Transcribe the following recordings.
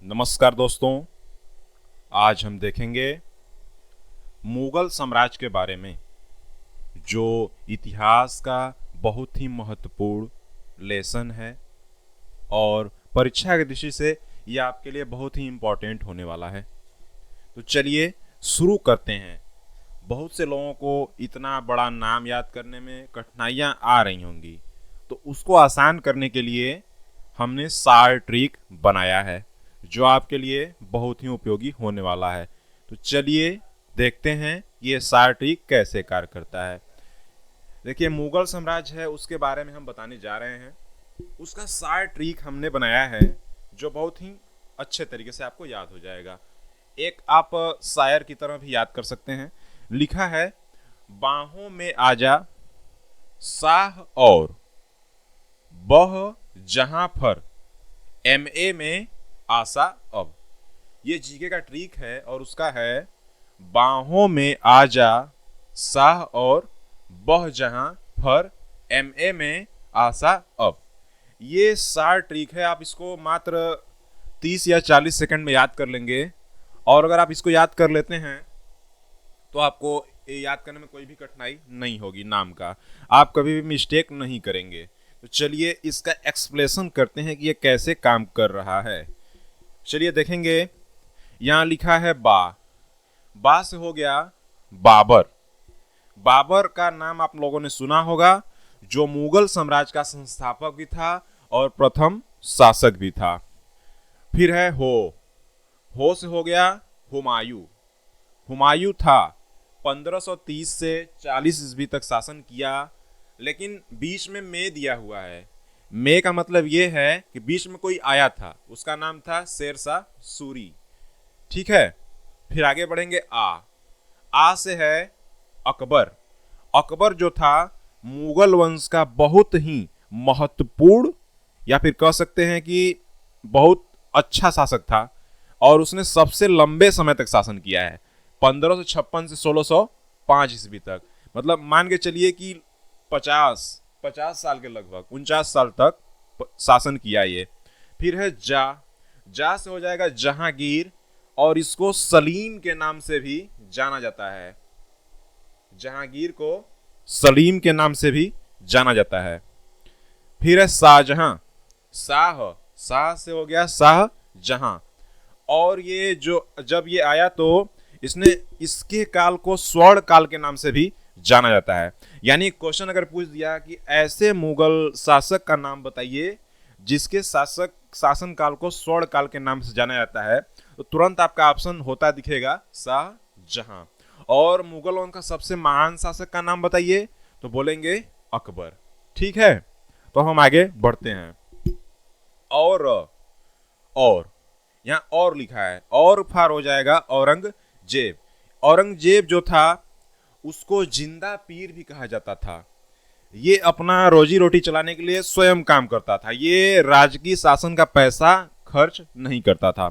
नमस्कार दोस्तों, आज हम देखेंगे मुगल साम्राज्य के बारे में, जो इतिहास का बहुत ही महत्वपूर्ण लेसन है और परीक्षा की दृष्टि से यह आपके लिए बहुत ही इम्पोर्टेंट होने वाला है। तो चलिए शुरू करते हैं। बहुत से लोगों को इतना बड़ा नाम याद करने में कठिनाइयाँ आ रही होंगी, तो उसको आसान करने के लिए हमने सार ट्रिक बनाया है जो आपके लिए बहुत ही उपयोगी होने वाला है। तो चलिए देखते हैं ये सार ट्रिक कैसे कार्य करता है। देखिए, मुगल साम्राज्य है उसके बारे में हम बताने जा रहे हैं। उसका सार ट्रिक हमने बनाया है जो बहुत ही अच्छे तरीके से आपको याद हो जाएगा। एक आप शायर की तरह भी याद कर सकते हैं। लिखा है, बाहों में आजा साह और बह जहां फर MA में आशा अब। ये जीके का ट्रिक है और उसका है, बाहों में आजा साह और बह जहां फर MA में आशा अब। ये सार ट्रिक है। आप इसको मात्र 30 या 40 सेकंड में याद कर लेंगे और अगर आप इसको याद कर लेते हैं तो आपको ये याद करने में कोई भी कठिनाई नहीं होगी। नाम का आप कभी भी मिस्टेक नहीं करेंगे। तो चलिए इसका एक्सप्लेनेशन करते हैं कि ये कैसे काम कर रहा है। चलिए देखेंगे। यहाँ लिखा है बा से हो गया बाबर। बाबर का नाम आप लोगों ने सुना होगा, जो मुगल साम्राज्य का संस्थापक भी था और प्रथम शासक भी था। फिर है हो से हो गया हुमायूं। हुमायूं था 1530 से 40 ईस्वी तक शासन किया, लेकिन बीच में मे दिया हुआ है। मे का मतलब ये है कि बीच में कोई आया था, उसका नाम था शेरशाह सूरी। ठीक है, फिर आगे बढ़ेंगे। आ से है अकबर। अकबर जो था मुगल वंश का बहुत ही महत्वपूर्ण या फिर कह सकते हैं कि बहुत अच्छा शासक था और उसने सबसे लंबे समय तक शासन किया है, 1556 से 1605 ईस्वी तक। मतलब मान के चलिए कि 50 साल के लगभग 49 साल तक शासन किया ये। फिर है जा से हो जाएगा जहांगीर और इसको सलीम के नाम से भी जाना जाता है। जहांगीर को सलीम के नाम से भी जाना जाता है। फिर है शाहजहां। शाह से हो गया शाहजहां। और ये जो जब ये आया तो इसने इसके काल को स्वर्ण काल के नाम से भी जाना जाता है। यानी क्वेश्चन अगर पूछ दिया कि ऐसे मुगल शासक का नाम बताइए जिसके शासन काल को स्वर्ण काल के नाम से जाना जाता है, तो तुरंत आपका ऑप्शन होता दिखेगा शाहजहां। और मुगल वंश का सबसे महान शासक का नाम बताइए, तो बोलेंगे अकबर। ठीक है, तो हम आगे बढ़ते हैं। और यहाँ और लिखा है, और फार हो जाएगा औरंगजेब। औरंगजेब जो था उसको जिंदा पीर भी कहा जाता था। ये अपना रोजी रोटी चलाने के लिए स्वयं काम करता था। ये राजकीय शासन का पैसा खर्च नहीं करता था।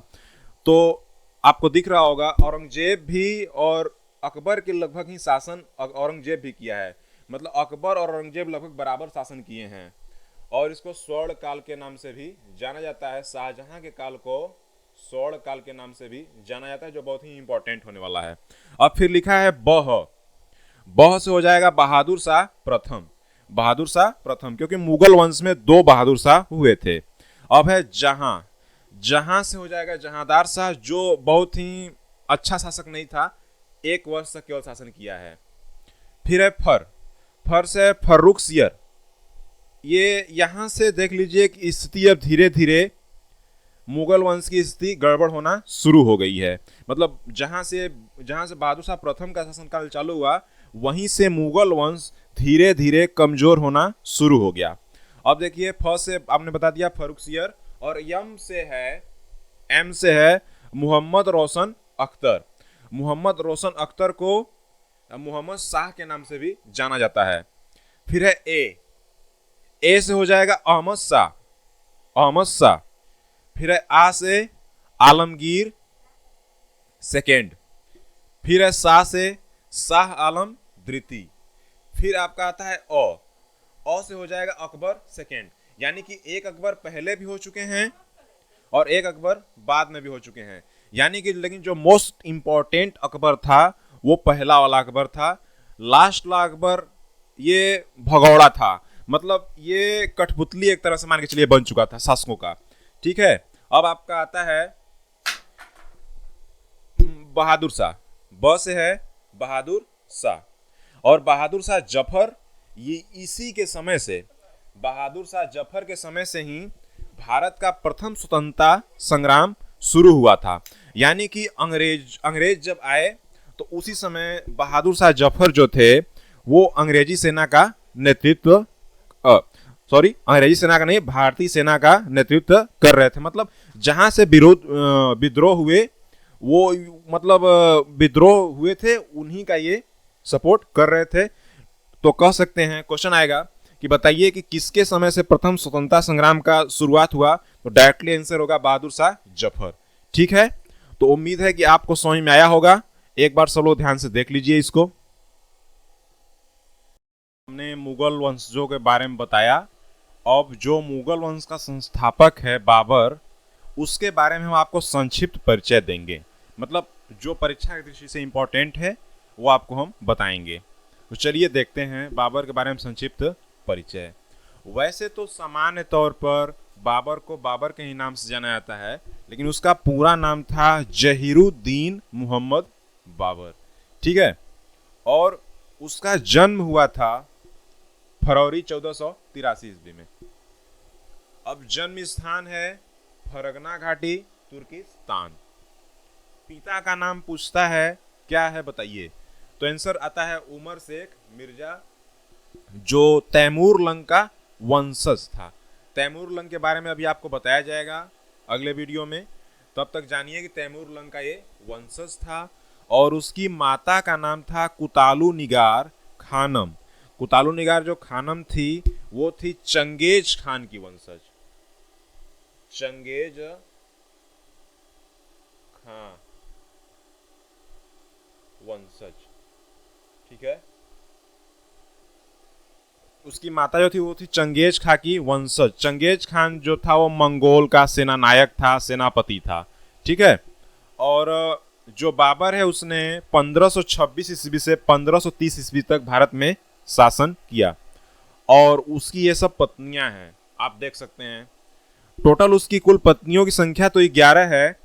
तो आपको दिख रहा होगा औरंगजेब भी और अकबर के लगभग ही शासन औरंगजेब भी किया है। मतलब अकबर और औरंगजेब लगभग बराबर शासन किए हैं और इसको स्वर्ण काल के नाम से भी जाना जाता है। शाहजहां के काल को स्वर्ण काल के नाम से भी जाना जाता है, जो बहुत ही इंपॉर्टेंट होने वाला है। अब फिर लिखा है बह से हो जाएगा बहादुर शाह प्रथम। बहादुर शाह प्रथम, क्योंकि मुगल वंश में 2 बहादुर शाह हुए थे। अब है जहां से हो जाएगा जहांदार शाह, जो बहुत ही अच्छा शासक नहीं था, 1 वर्ष तक केवल शासन किया है। फिर है फर से फर्रुख सियर। ये यहां से देख लीजिए कि स्थिति अब धीरे धीरे मुगल वंश की स्थिति गड़बड़ होना शुरू हो गई है। मतलब जहां से बहादुर शाह प्रथम का शासनकाल चालू हुआ, वहीं से मुगल वंश धीरे धीरे कमजोर होना शुरू हो गया। अब देखिए, फ से आपने बता दिया फर्रुख सियर, और एम से है मोहम्मद रोशन अख्तर। मोहम्मद रोशन अख्तर को मोहम्मद शाह के नाम से भी जाना जाता है। फिर है ए से हो जाएगा अहमद शाह। फिर है आ से आलमगीर सेकेंड। फिर है शाह से शाह आलम द्वितीय। फिर आपका आता है अ से हो जाएगा अकबर सेकेंड। यानी कि एक अकबर पहले भी हो चुके हैं और एक अकबर बाद में भी हो चुके हैं। यानी कि लेकिन जो मोस्ट इंपॉर्टेंट अकबर था वो पहला वाला अकबर था। लास्ट वाला अकबर ये भगौड़ा था, मतलब ये कठपुतली एक तरह से मान के चलिए बन चुका था शासकों का। ठीक है, अब आपका आता है बहादुर शाह। ब से है बहादुर शाह। और बहादुर शाह जफर, ये इसी के समय से, बहादुर शाह जफर के समय से ही भारत का प्रथम स्वतंत्रता संग्राम शुरू हुआ था। यानी कि अंग्रेज जब आए तो उसी समय बहादुर शाह जफर जो थे वो अंग्रेजी सेना का नेतृत्व अंग्रेजी सेना का नहीं, भारतीय सेना का नेतृत्व कर रहे थे। मतलब जहां से विद्रोह हुए वो, मतलब विद्रोह हुए थे उन्हीं का ये सपोर्ट कर रहे थे। तो कह सकते हैं, क्वेश्चन आएगा कि बताइए कि किसके समय से प्रथम स्वतंत्रता संग्राम का शुरुआत हुआ, तो डायरेक्टली आंसर होगा बहादुर शाह जफर। ठीक है, तो उम्मीद है कि आपको समझ में आया होगा। एक बार सब लोग ध्यान से देख लीजिए इसको। हमने मुगल वंशजों के बारे में बताया। अब जो मुगल वंश का संस्थापक है बाबर, उसके बारे में हम आपको संक्षिप्त परिचय देंगे। मतलब जो परीक्षा की दृष्टि से इंपॉर्टेंट है वो आपको हम बताएंगे। तो चलिए देखते हैं बाबर के बारे में संक्षिप्त परिचय। वैसे तो सामान्य तौर पर बाबर को बाबर के ही नाम से जाना जाता है, लेकिन उसका पूरा नाम था जहीरुद्दीन मोहम्मद बाबर। ठीक है, और उसका जन्म हुआ था फरवरी 1483 ईस्वी में। अब जन्म स्थान है फरगना घाटी, तुर्किस्तान। पिता का नाम पूछता है, क्या है बताइए, तो आंसर आता है उमर शेख मिर्जा, जो तैमूर लंग का वंशज था। तैमूर लंग के बारे में अभी आपको बताया जाएगा अगले वीडियो में। तब तक जानिए कि तैमूर लंग का ये वंशज था। और उसकी माता का नाम था कुतालू निगार खानम। कुतालू निगार जो खानम थी वो थी चंगेज खान की वंशज। चंगेज खान वंशज। ठीक है, उसकी माता जो थी वो थी चंगेज खान की वंशज। चंगेज खान जो था वो मंगोल का सेना नायक था, सेनापति था। ठीक है, और जो बाबर है उसने 1526 ईस्वी से 1530 ईस्वी तक भारत में शासन किया। और उसकी ये सब पत्नियां हैं, आप देख सकते हैं। टोटल उसकी कुल पत्नियों की संख्या तो 11 है।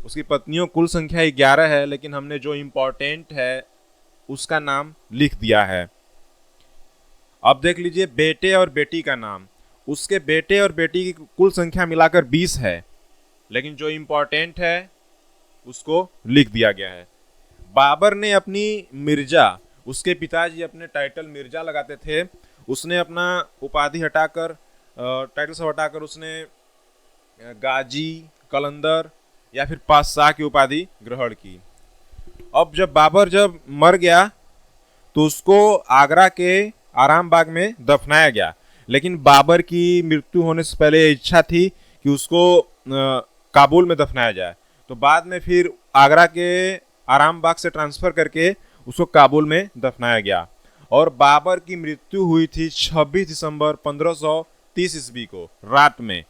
उसकी पत्नियों कुल संख्या 11 है, लेकिन हमने जो इम्पोर्टेंट है उसका नाम लिख दिया है। अब देख लीजिए बेटे और बेटी का नाम। उसके बेटे और बेटी की कुल संख्या मिलाकर 20 है, लेकिन जो इम्पोर्टेंट है उसको लिख दिया गया है। बाबर ने अपनी मिर्जा, उसके पिताजी अपने टाइटल मिर्जा लगाते थे, उसने अपना उपाधि हटाकर, टाइटल से हटाकर उसने गाजी, कलंदर या फिर पातशाह की उपाधि ग्रहण की। अब जब बाबर जब मर गया तो उसको आगरा के आराम बाग में दफनाया गया। लेकिन बाबर की मृत्यु होने से पहले इच्छा थी कि उसको काबुल में दफनाया जाए। तो बाद में फिर आगरा के आराम बाग से ट्रांसफ़र करके उसको काबुल में दफनाया गया। और बाबर की मृत्यु हुई थी 26 दिसंबर 1530 ईस्वी को रात में।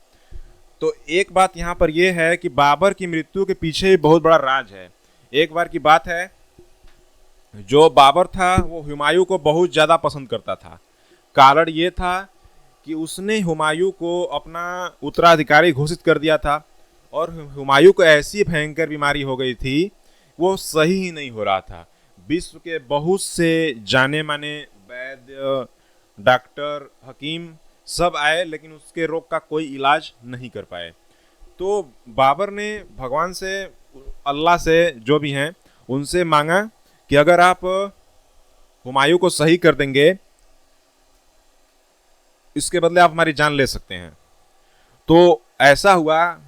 तो एक बात यहाँ पर यह है कि बाबर की मृत्यु के पीछे बहुत बड़ा राज है। एक बार की बात है, जो बाबर था वो हुमायूं को बहुत ज़्यादा पसंद करता था। कारण ये था कि उसने हुमायूं को अपना उत्तराधिकारी घोषित कर दिया था, और हुमायूं को ऐसी भयंकर बीमारी हो गई थी, वो सही ही नहीं हो रहा था। विश्व के बहुत से जाने माने वैद्य, डॉक्टर, हकीम सब आए, लेकिन उसके रोग का कोई इलाज नहीं कर पाए। तो बाबर ने भगवान से, अल्लाह से, जो भी हैं उनसे मांगा कि अगर आप हुमायूं को सही कर देंगे, इसके बदले आप हमारी जान ले सकते हैं। तो ऐसा हुआ,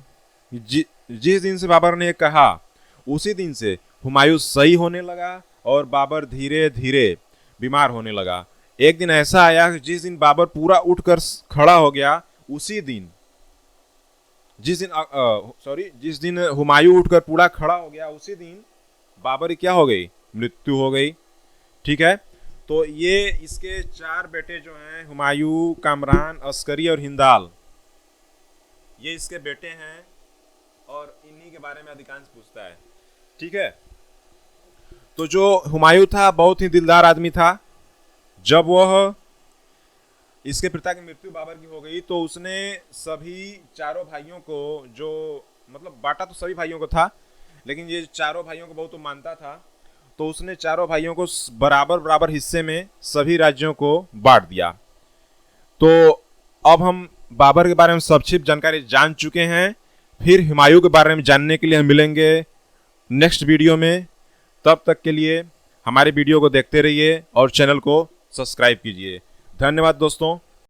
जिस दिन से बाबर ने कहा उसी दिन से हुमायूं सही होने लगा और बाबर धीरे धीरे बीमार होने लगा। एक दिन ऐसा आया कि जिस दिन बाबर पूरा उठकर खड़ा हो गया, उसी दिन जिस दिन हुमायूं उठकर पूरा खड़ा हो गया, उसी दिन बाबर की क्या हो गई, मृत्यु हो गई। ठीक है, तो ये इसके 4 बेटे जो हैं, हुमायूं, कामरान, अस्करी और हिंदाल, ये इसके बेटे हैं। और इन्हीं के बारे में अधिकांश पूछता है। ठीक है, तो जो हुमायूं था बहुत ही दिलदार आदमी था। जब वह इसके पिता की मृत्यु बाबर की हो गई तो उसने सभी चारों भाइयों को, जो मतलब बांटा तो सभी भाइयों को था, लेकिन ये चारों भाइयों को बहुत तो मानता था, तो उसने चारों भाइयों को बराबर बराबर हिस्से में सभी राज्यों को बांट दिया। तो अब हम बाबर के बारे में संक्षिप्त जानकारी जान चुके हैं। फिर हुमायूं के बारे में जानने के लिए हम मिलेंगे नेक्स्ट वीडियो में। तब तक के लिए हमारे वीडियो को देखते रहिए और चैनल को सब्सक्राइब कीजिए। धन्यवाद दोस्तों।